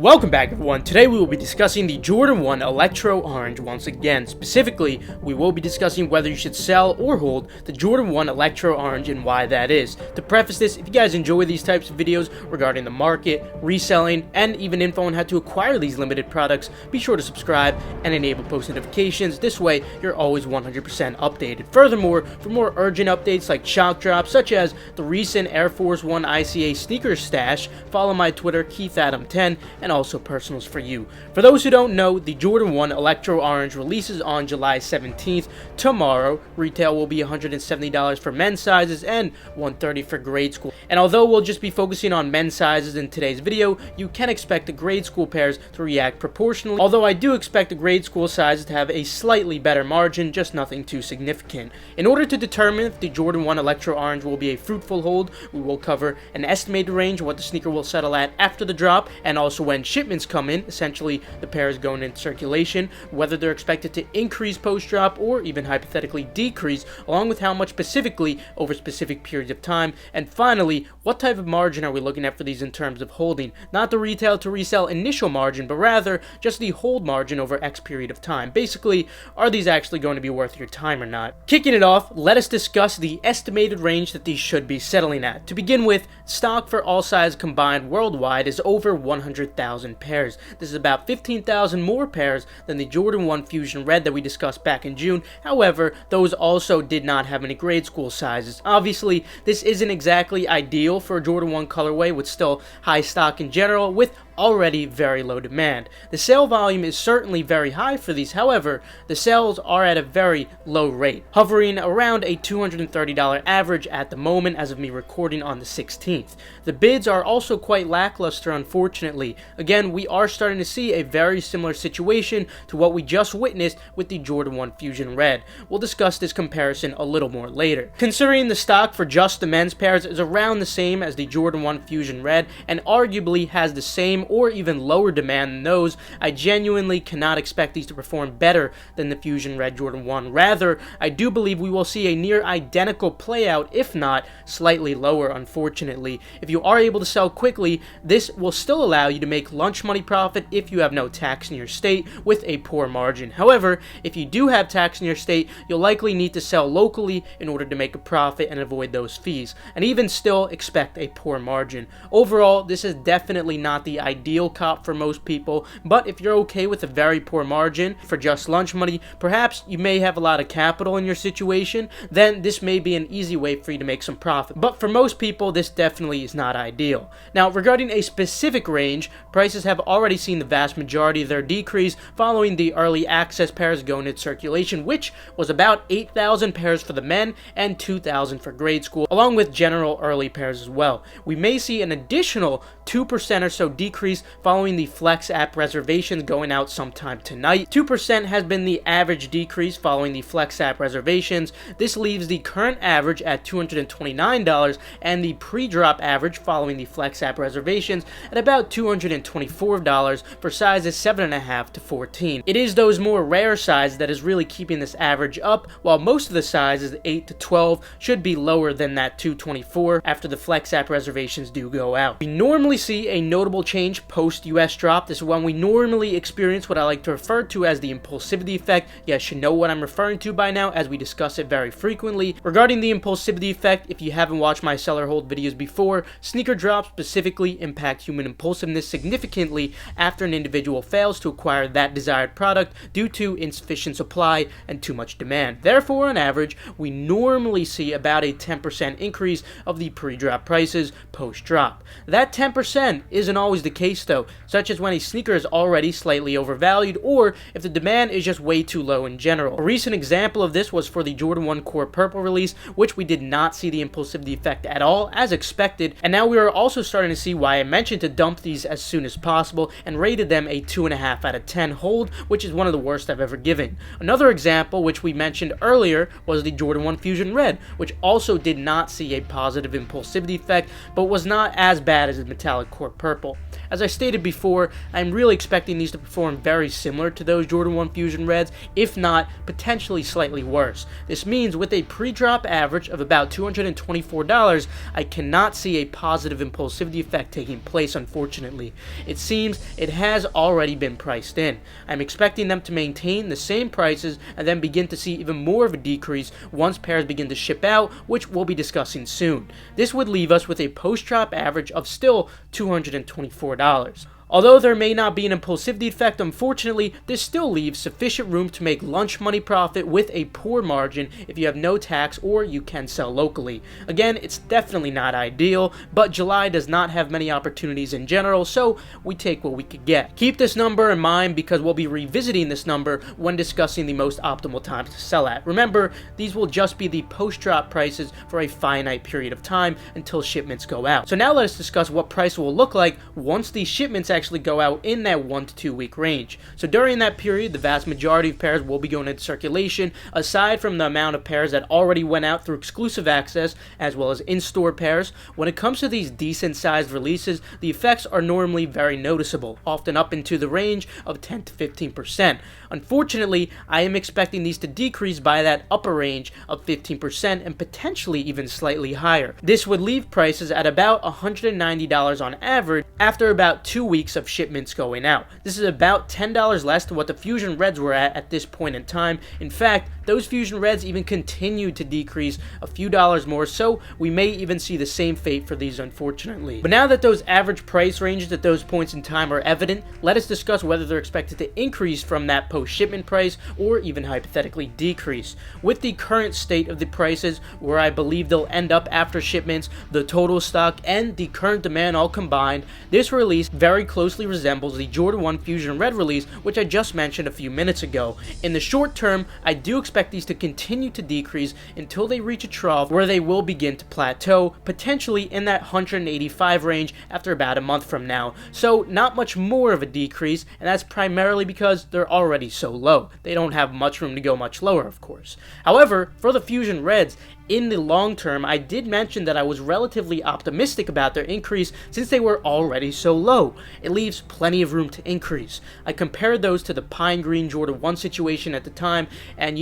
Welcome back everyone. Today we will be discussing the Jordan 1 Electro Orange once again. Specifically, we will be discussing whether you should sell or hold the Jordan 1 Electro Orange and why that is. To preface this, if you guys enjoy these types of videos regarding the market, reselling, and even info on how to acquire these limited products, be sure to subscribe and enable post notifications. This way, you're always 100% updated. Furthermore, for more urgent updates like shock drops, such as the recent Air Force 1 ICA sneakers stash, follow my Twitter, KeithAdam10, and also personals for you. For those who don't know, the Jordan 1 Electro Orange releases on July 17th. Tomorrow, retail will be $170 for men's sizes and $130 for grade school. And although we'll just be focusing on men's sizes in today's video, you can expect the grade school pairs to react proportionally, although I do expect the grade school sizes to have a slightly better margin, just nothing too significant. In order to determine if the Jordan 1 Electro Orange will be a fruitful hold, we will cover an estimated range of what the sneaker will settle at after the drop, and also when shipments come in, essentially the pairs going into circulation, whether they're expected to increase post-drop or even hypothetically decrease, along with how much specifically over specific periods of time, and finally, what type of margin are we looking at for these in terms of holding? Not the retail to resell initial margin, but rather just the hold margin over X period of time. Basically, are these actually going to be worth your time or not? Kicking it off, let us discuss the estimated range that these should be settling at. To begin with, stock for all sizes combined worldwide is over 100,000 pairs. This is about 15,000 more pairs than the Jordan 1 Fusion Red that we discussed back in June. However, those also did not have any grade school sizes. Obviously, this isn't exactly ideal for a Jordan 1 colorway with still high stock in general, with already very low demand. The sale volume is certainly very high for these, however, the sales are at a very low rate, hovering around a $230 average at the moment as of me recording on the 16th. The bids are also quite lackluster, unfortunately. Again, we are starting to see a very similar situation to what we just witnessed with the Jordan 1 Fusion Red. We'll discuss this comparison a little more later. Considering the stock for just the men's pairs is around the same as the Jordan 1 Fusion Red and arguably has the same or even lower demand than those, I genuinely cannot expect these to perform better than the Fusion Red Jordan 1. Rather, I do believe we will see a near identical playout, if not slightly lower, unfortunately. If you are able to sell quickly, this will still allow you to make lunch money profit if you have no tax in your state with a poor margin. However, if you do have tax in your state, you'll likely need to sell locally in order to make a profit and avoid those fees, and even still expect a poor margin. Overall, this is definitely not the ideal cop for most people, but if you're okay with a very poor margin for just lunch money, perhaps you may have a lot of capital in your situation, then this may be an easy way for you to make some profit. But for most people, this definitely is not ideal. Now, regarding a specific range, prices have already seen the vast majority of their decrease following the early access pairs going into circulation, which was about 8,000 pairs for the men and 2,000 for grade school, along with general early pairs as well. We may see an additional 2% or so decrease following the Flex app reservations going out sometime tonight. 2% has been the average decrease following the Flex app reservations. This leaves the current average at $229 and the pre-drop average following the Flex app reservations at about $224 for sizes 7.5 to 14. It is those more rare sizes that is really keeping this average up, while most of the sizes 8 to 12 should be lower than that $224 after the Flex app reservations do go out. We normally see a notable change post-US drop. This is when we normally experience what I like to refer to as the impulsivity effect. You guys should know what I'm referring to by now, as we discuss it very frequently. Regarding the impulsivity effect, if you haven't watched my seller hold videos before, sneaker drops specifically impact human impulsiveness significantly after an individual fails to acquire that desired product due to insufficient supply and too much demand. Therefore, on average, we normally see about a 10% increase of the pre-drop prices post-drop. That 10% isn't always the case though, such as when a sneaker is already slightly overvalued or if the demand is just way too low in general. A recent example of this was for the Jordan 1 Core Purple release, which we did not see the impulsivity effect at all as expected, and now we are also starting to see why I mentioned to dump these as soon as possible and rated them a 2.5 out of 10 hold, which is one of the worst I've ever given. Another example, which we mentioned earlier, was the Jordan 1 Fusion Red, which also did not see a positive impulsivity effect, but was not as bad as the metallic Core Purple. As I stated before, I'm really expecting these to perform very similar to those Jordan 1 Fusion Reds, if not potentially slightly worse. This means with a pre-drop average of about $224, I cannot see a positive impulsivity effect taking place, unfortunately. It seems it has already been priced in. I'm expecting them to maintain the same prices and then begin to see even more of a decrease once pairs begin to ship out, which we'll be discussing soon. This would leave us with a post-drop average of still $224. Although there may not be an impulsivity effect, unfortunately, this still leaves sufficient room to make lunch money profit with a poor margin if you have no tax or you can sell locally. Again, it's definitely not ideal, but July does not have many opportunities in general, so we take what we could get. Keep this number in mind because we'll be revisiting this number when discussing the most optimal times to sell at. Remember, these will just be the post-drop prices for a finite period of time until shipments go out. So now let us discuss what price will look like once these shipments actually go out in that 1 to 2 week range. So during that period, the vast majority of pairs will be going into circulation, aside from the amount of pairs that already went out through exclusive access, as well as in-store pairs. When it comes to these decent sized releases, the effects are normally very noticeable, often up into the range of 10 to 15%. Unfortunately, I am expecting these to decrease by that upper range of 15% and potentially even slightly higher. This would leave prices at about $190 on average after about 2 weeks of shipments going out. This is about $10 less than what the Fusion Reds were at this point in time. In fact, those Fusion Reds even continued to decrease a few dollars more, so we may even see the same fate for these, unfortunately. But now that those average price ranges at those points in time are evident, let us discuss whether they're expected to increase from that post-shipment price or even hypothetically decrease. With the current state of the prices, where I believe they'll end up after shipments, the total stock, and the current demand all combined, this release very closely resembles the Jordan 1 Fusion Red release, which I just mentioned a few minutes ago. In the short term, I do expect these to continue to decrease until they reach a trough where they will begin to plateau, potentially in that 185 range after about a month from now. So not much more of a decrease, and that's primarily because they're already so low. They don't have much room to go much lower, of course. However, for the Fusion Reds, in the long term, I did mention that I was relatively optimistic about their increase since they were already so low. It leaves plenty of room to increase. I compared those to the Pine Green Jordan 1 situation at the time, and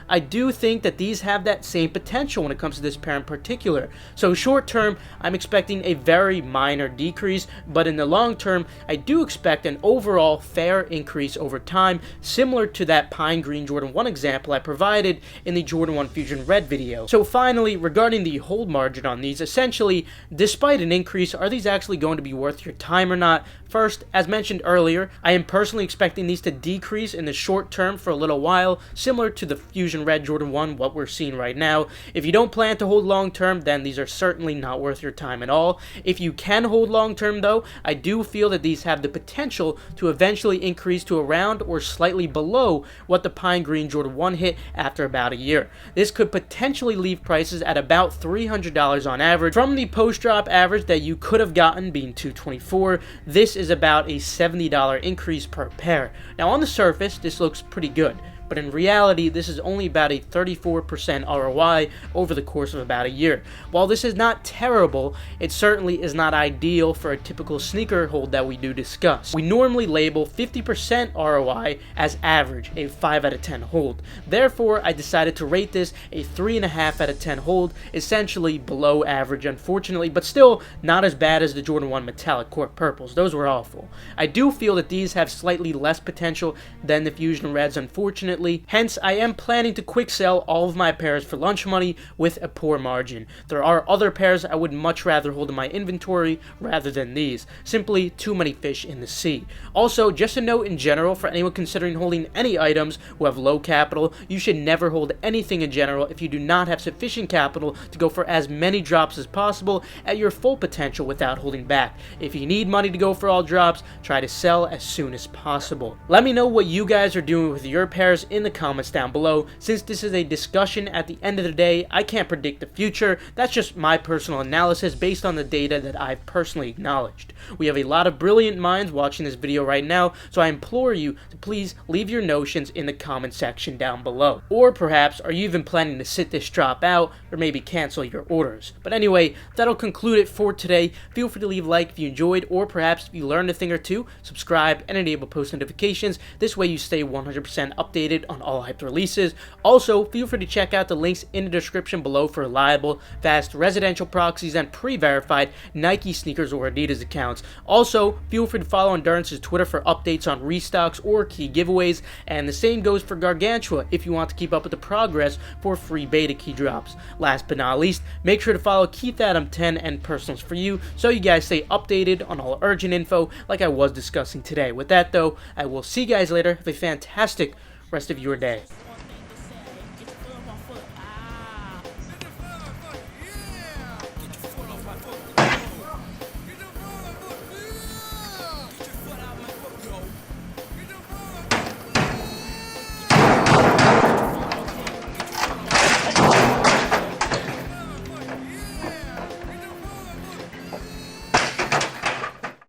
I do think that these have that same potential when it comes to this pair in particular. So short term, I'm expecting a very minor decrease, but in the long term, I do expect an overall fair increase over time, similar to that Pine Green Jordan 1 example I provided in the Jordan 1 Fusion Red video. So finally, regarding the hold margin on these, essentially, despite an increase, are these actually going to be worth your time or not? First, as mentioned earlier, I am personally expecting these to decrease in the short term for a little while, similar to the Fusion Red Jordan 1, what we're seeing right now. If you don't plan to hold long term, then these are certainly not worth your time at all. If you can hold long term though, I do feel that these have the potential to eventually increase to around or slightly below what the Pine Green Jordan 1 hit after about a year. This could potentially leave prices at about $300 on average. From the post-drop average that you could have gotten being $224, this is about a $70 increase per pair. Now on the surface, this looks pretty good, but in reality, this is only about a 34% ROI over the course of about a year. While this is not terrible, it certainly is not ideal for a typical sneaker hold that we do discuss. We normally label 50% ROI as average, a 5 out of 10 hold. Therefore, I decided to rate this a 3.5 out of 10 hold, essentially below average, unfortunately, but still not as bad as the Jordan 1 Metallic Cork Purples. Those were awful. I do feel that these have slightly less potential than the Fusion Reds, unfortunately. Hence, I am planning to quick sell all of my pairs for lunch money with a poor margin. There are other pairs I would much rather hold in my inventory rather than these. Simply too many fish in the sea. Also, just a note in general for anyone considering holding any items who have low capital, you should never hold anything in general if you do not have sufficient capital to go for as many drops as possible at your full potential without holding back. If you need money to go for all drops, try to sell as soon as possible. Let me know what you guys are doing with your pairs in the comments down below. Since this is a discussion, at the end of the day, I can't predict the future. That's just my personal analysis based on the data that I've personally acknowledged. We have a lot of brilliant minds watching this video right now, so I implore you to please leave your notions in the comment section down below. Or perhaps, are you even planning to sit this drop out, or maybe cancel your orders? But anyway, that'll conclude it for today. Feel free to leave a like if you enjoyed, or perhaps if you learned a thing or two, subscribe and enable post notifications. This way you stay 100% updated on all hyped releases. Also, feel free to check out the links in the description below for reliable, fast residential proxies and pre-verified Nike sneakers or Adidas accounts. Also, feel free to follow Endurance's Twitter for updates on restocks or key giveaways, and the same goes for Gargantua if you want to keep up with the progress for free beta key drops. Last but not least, make sure to follow KeithAdam10 and Personals for You so you guys stay updated on all urgent info like I was discussing today. With that though, I will see you guys later. Have a fantastic rest of your day.